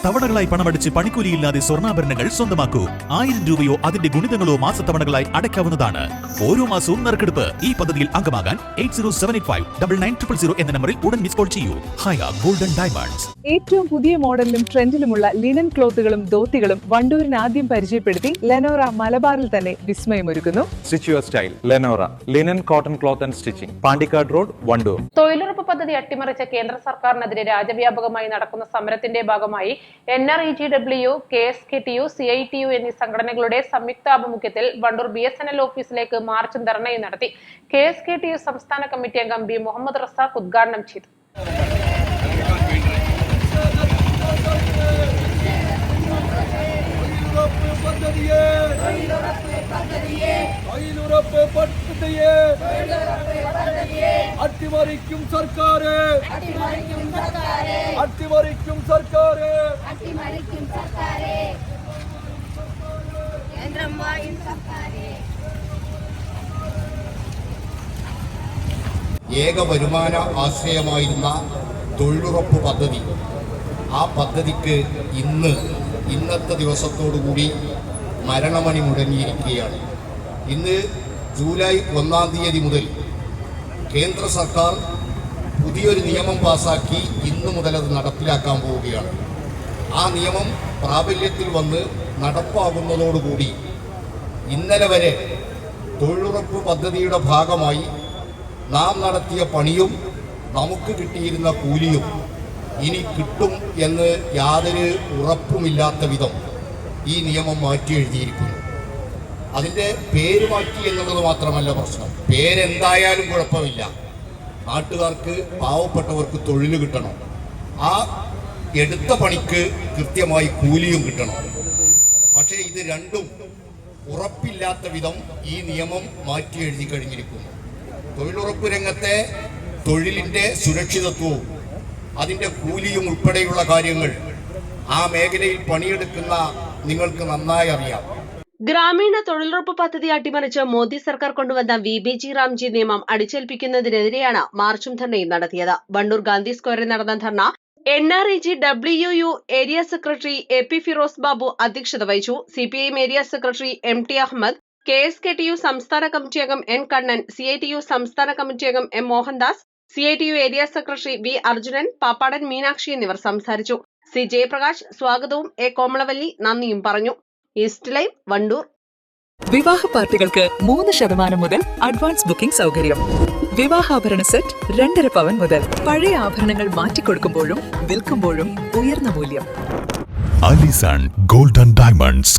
തവണകളായി പണമടിച്ച് പണിക്കൂലിയില്ലാതെ സ്വർണ്ണാഭരണങ്ങൾ സ്വന്തമാക്കൂ. 1000 രൂപയോ അതിന്റെ ഗുണിതങ്ങളോ മാസത്തവണകളായി അടയ്ക്കാവുന്നതാണ്. ഓരോ മാസവും നറുക്കെടുപ്പ്. ഈ പദ്ധതിയിൽ അംഗമാകാൻ 8078599000 എന്ന നമ്പറിൽ ഉടൻ മിസ് കോൾ ചെയ്യൂ. ഹയ ഗോൾഡൻ ഡയമണ്ട്സ്. ഏറ്റവും പുതിയ മോഡലിലും ട്രെൻഡിലുമുള്ള ലിനൻ ക്ലോത്തുകളും ധോത്തികളും വണ്ടൂരിന് ആദ്യം പരിചയപ്പെടുത്തി ലെനോറ മലബാറിൽ തന്നെ വിസ്മയമൊരുക്കുന്നു. Stitch your style Lenora linen cotton cloth and stitching, Pandikkad road, Wandoor. തൊഴിലുറപ്പ് പദ്ധതി അട്ടിമറിച്ച കേന്ദ്ര സർക്കാരിനെതിരെ രാജ്യവ്യാപകമായി നടക്കുന്ന സമരത്തിന്റെ ഭാഗമായി NREGW, KSKTU, CITU എന്നീ സംഘടനകളുടെ സംയുക്താഭിമുഖ്യത്തിൽ വണ്ടൂർ BSNL ഓഫീസിലേക്ക് മാർച്ചും ധർണയും നടത്തി. KSKTU സംസ്ഥാന കമ്മിറ്റി അംഗം B. മുഹമ്മദ് റസാഖ് ഉദ്ഘാടനം ചെയ്തു. അട്ടിമറിക്കും സർക്കാര്, അട്ടിമറിക്കും സർക്കാര്, ഏക വരുമാന ആശ്രയമായിരുന്ന തൊഴിലുറപ്പ് പദ്ധതി, ആ പദ്ധതിക്ക് ഇന്നത്തെ ദിവസത്തോടുകൂടി മരണമണി മുടങ്ങിയിരിക്കുകയാണ്. ഇന്ന് ജൂലൈ 1-ാം തീയതി മുതൽ കേന്ദ്ര സർക്കാർ പുതിയൊരു നിയമം പാസാക്കി ഇന്നു മുതൽ അത് നടപ്പിലാക്കാൻ പോവുകയാണ്. ആ നിയമം പ്രാബല്യത്തിൽ വന്ന് നടപ്പാകുന്നതോടുകൂടി ഇന്നലെ വരെ തൊഴിലുറപ്പ് പദ്ധതിയുടെ ഭാഗമായി നാം നടത്തിയ പണിയും നമുക്ക് കിട്ടിയിരുന്ന കൂലിയും ഇനി കിട്ടും എന്ന് യാതൊരു ഉറപ്പുമില്ലാത്ത വിധം ഈ നിയമം മാറ്റി എഴുതിയിരിക്കുന്നു. അതിൻ്റെ പേര് മാറ്റി എന്നുള്ളത് മാത്രമല്ല പ്രശ്നം. പേരെന്തായാലും കുഴപ്പമില്ല. നാട്ടുകാർക്ക്, പാവപ്പെട്ടവർക്ക് തൊഴിൽ കിട്ടണം. ആ എടുത്ത പണിക്ക് കൃത്യമായി കൂലിയും കിട്ടണം. പക്ഷേ ഇത് രണ്ടും ഉറപ്പില്ലാത്ത വിധം ഈ നിയമം മാറ്റി എഴുതി കഴിഞ്ഞിരിക്കുന്നു. തൊഴിലുറപ്പ് രംഗത്തെ തൊഴിലിൻ്റെ സുരക്ഷിതത്വവും അതിൻ്റെ കൂലിയും ഉൾപ്പെടെയുള്ള കാര്യങ്ങൾ ആ മേഖലയിൽ പണിയെടുക്കുന്ന നിങ്ങൾക്ക് നന്നായി അറിയാം. ഗ്രാമീണ തൊഴിലുറപ്പ് പദ്ധതി അട്ടിമറിച്ച് മോദി സർക്കാർ കൊണ്ടുവന്ന VBG റാംജി നിയമം അടിച്ചേൽപ്പിക്കുന്നതിനെതിരെയാണ് മാർച്ചും ധർണയും നടത്തിയത്. വണ്ടൂർ ഗാന്ധി സ്ക്വയറിൽ നടന്ന dharna NREGWU area secretary AP Firoz Babu അധ്യക്ഷത വഹിച്ചു. CPIM area secretary MT Ahammed, KSKTU സംസ്ഥാന കമ്മിറ്റി അംഗം N കണ്ണൻ, CITU സംസ്ഥാന കമ്മിറ്റി അംഗം M Mohandas, CITU area secretary V Arjunan, Pappadan Meenakshi എന്നിവർ സംസാരിച്ചു. C ജയപ്രകാശ് സ്വാഗതവും A കോമളവല്ലി നന്ദിയും പറഞ്ഞു. East live, Wandoor. വിവാഹ പാർട്ടികൾക്ക് 3% മുതൽ അഡ്വാൻസ് ബുക്കിംഗ് സൗകര്യം. വിവാഹാഭരണ സെറ്റ് 2.5 പവൻ മുതൽ. പഴയ ആഭരണങ്ങൾ മാറ്റിക്കൊടുക്കുമ്പോഴും വിൽക്കുമ്പോഴും ഉയർന്ന മൂല്യം. Allison golden diamonds.